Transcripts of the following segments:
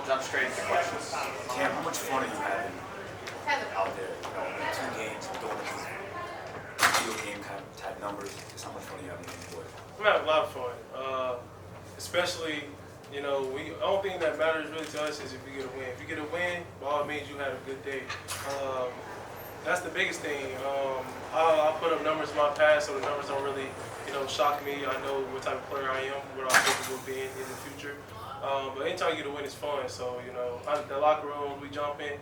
jump straight into questions. Cam, how much fun are you having out there? You know, in 2 games, doing these video game kind of type numbers. Just how much fun are you having on the board? I'm having a lot of fun. Especially, you know, the only thing that matters really to us is if you get a win. If you get a win, by all means, you had a good day. That's the biggest thing. I put up numbers in my past, so the numbers don't really, shock me. I know what type of player I am, what I'm capable of being in the future. But anytime you get a win, it's fun. So, the locker room, we jump in.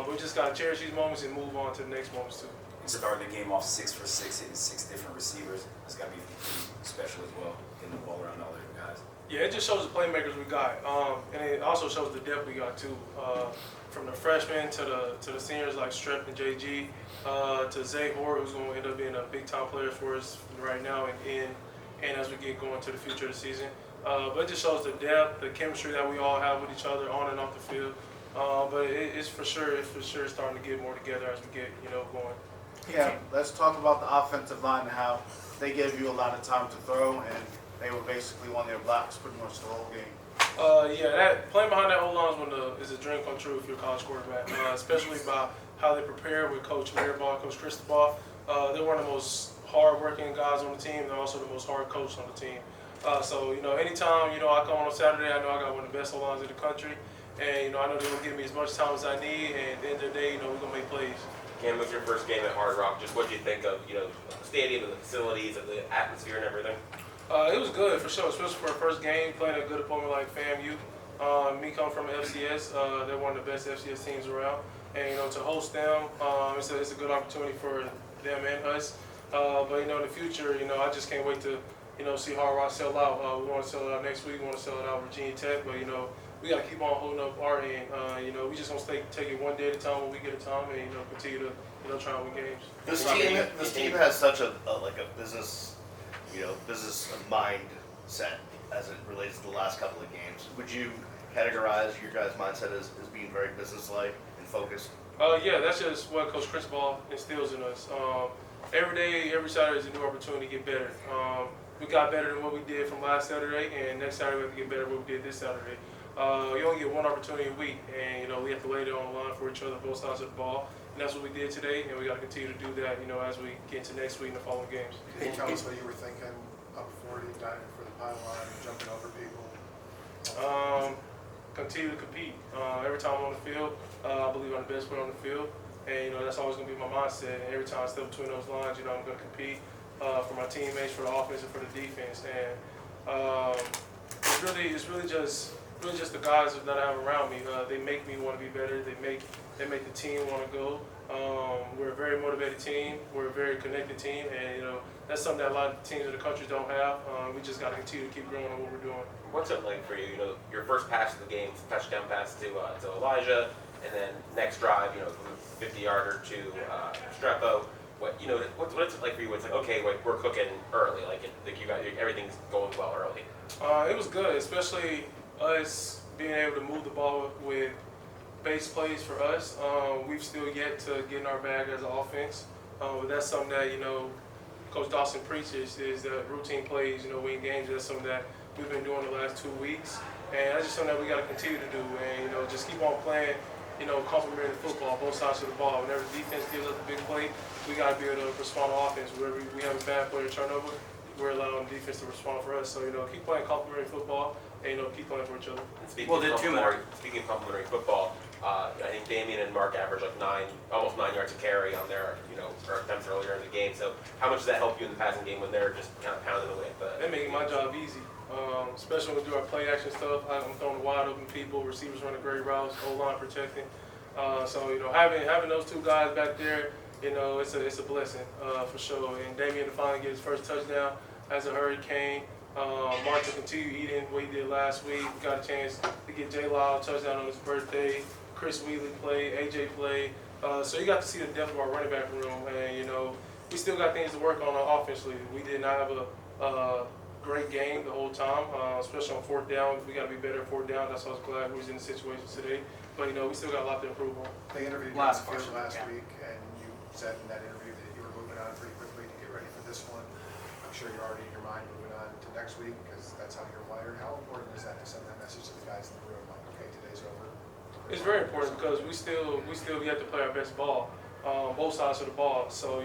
We just got to cherish these moments and move on to the next moments, too. Starting the game off 6 for 6, hitting 6 different receivers. It's got to be special as well, getting the ball around all the guys. Yeah, it just shows the playmakers we got, and it also shows the depth we got too. From the freshmen to the seniors like Strep and JG, to Zay Hort, who's going to end up being a big time player for us right now and as we get going to the future of the season. But it just shows the depth, the chemistry that we all have with each other on and off the field. But it's for sure starting to get more together as we get going. Yeah, let's talk about the offensive line and how they gave you a lot of time to throw, and they were basically on their blocks pretty much the whole game. Playing behind that O-line is a dream come true if you're a college quarterback, especially by how they prepare with Coach Mirabal, Coach Cristobal. They're one of the most hard-working guys on the team. They're also the most hard coached on the team. So anytime I come on Saturday, I know I got one of the best O-lines in the country, and I know they're gonna give me as much time as I need. And at the end of the day, we're gonna make plays. Cam, was your first game at Hard Rock. Just what do you think of the stadium and the facilities and the atmosphere and everything? It was good for sure, especially for a first game playing a good opponent like FAMU. Me coming from FCS, they're one of the best FCS teams around, and to host them, it's a good opportunity for them and us. But in the future, I just can't wait to see Hard Rock sell out. We want to sell it out next week. We want to sell it out Virginia Tech, but we got to keep on holding up our end. We just gonna take it one day at a time, when we get a time, and continue to try and win games. This team has such a business, business mindset as it relates to the last couple of games. Would you categorize your guys' mindset as being very business-like and focused? Yeah, that's just what Coach Cristobal instills in us. Every day, every Saturday is a new opportunity to get better. We got better than what we did from last Saturday, and next Saturday we have to get better than what we did this Saturday. You only get one opportunity a week, and we have to lay it on the line for each other, both sides of the ball, and that's what we did today, and we got to continue to do that, as we get into next week and the following games. Can you tell us what you were thinking up before you diving for the pylon, jumping over people? Continue to compete. Every time I'm on the field, I believe I'm the best player on the field, and that's always going to be my mindset. And every time I step between those lines, I'm going to compete for my teammates, for the offense, and for the defense. And it's really just the guys that I have around me. They make me want to be better. They make the team want to go. We're a very motivated team. We're a very connected team, and that's something that a lot of teams in the country don't have. We just got to continue to keep growing on what we're doing. What's it like for you? Your first pass of the game, touchdown pass to Elijah, and then next drive, 50-yarder to Strepo. What's it like for you? It's like, okay, we're cooking early. Like you got everything's going well early. It was good, especially us being able to move the ball with base plays for us. We've still yet to get in our bag as an offense, but that's something that Coach Dawson preaches, is that routine plays. We in games. That's something that we've been doing the last 2 weeks, and that's just something that we got to continue to do. And just keep on playing. Complementary football, both sides of the ball. Whenever defense gives us a big play, we got to be able to respond to offense. Whenever we have a bad player turnover, we're allowing defense to respond for us. So keep playing complementary football, and keep playing for each other. And speaking of complementary football, I think Damian and Mark average almost 9 yards a carry on their attempts earlier in the game. So how much does that help you in the passing game when they're just kind of pounding away at the? They're making my job easy. Especially when we do our play action stuff. I'm throwing to wide open people, receivers running great routes, O-line protecting. So having those two guys back there, it's a blessing for sure. And Damian to finally get his first touchdown as a Hurricane. Mark to continue eating what he did last week. Got a chance to get J. Lyle a touchdown on his birthday. Chris Wheatley played, AJ played. So you got to see the depth of our running back room, and we still got things to work on offensively. We did not have a great game the whole time, especially on fourth down. We got to be better at fourth down. That's why I was glad we was in the situation today. But we still got a lot to improve on. They interviewed you last week, and you said in that interview that you were moving on pretty quickly to get ready for this one. I'm sure you're already in your mind moving on to next week because that's how you're wired. How important is that to send that message to the guys in the room? Like, okay, today's over. It's very important because we still get to play our best ball, both sides of the ball. So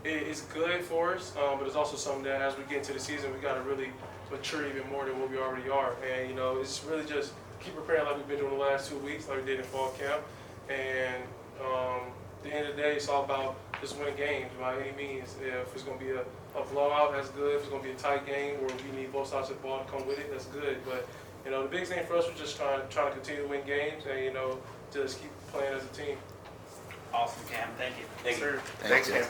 it's good for us, but it's also something that as we get into the season, we got to really mature even more than what we already are. And it's really just keep preparing like we've been doing the last 2 weeks, like we did in fall camp. And at the end of the day, it's all about just winning games by any means. If it's going to be a blowout, that's good. If it's going to be a tight game where we need both sides of the ball to come with it, that's good. But the biggest thing for us was just trying to continue to win games and just keep playing as a team. Awesome, Cam. Thank you. Thank you. Sir. Thanks, man.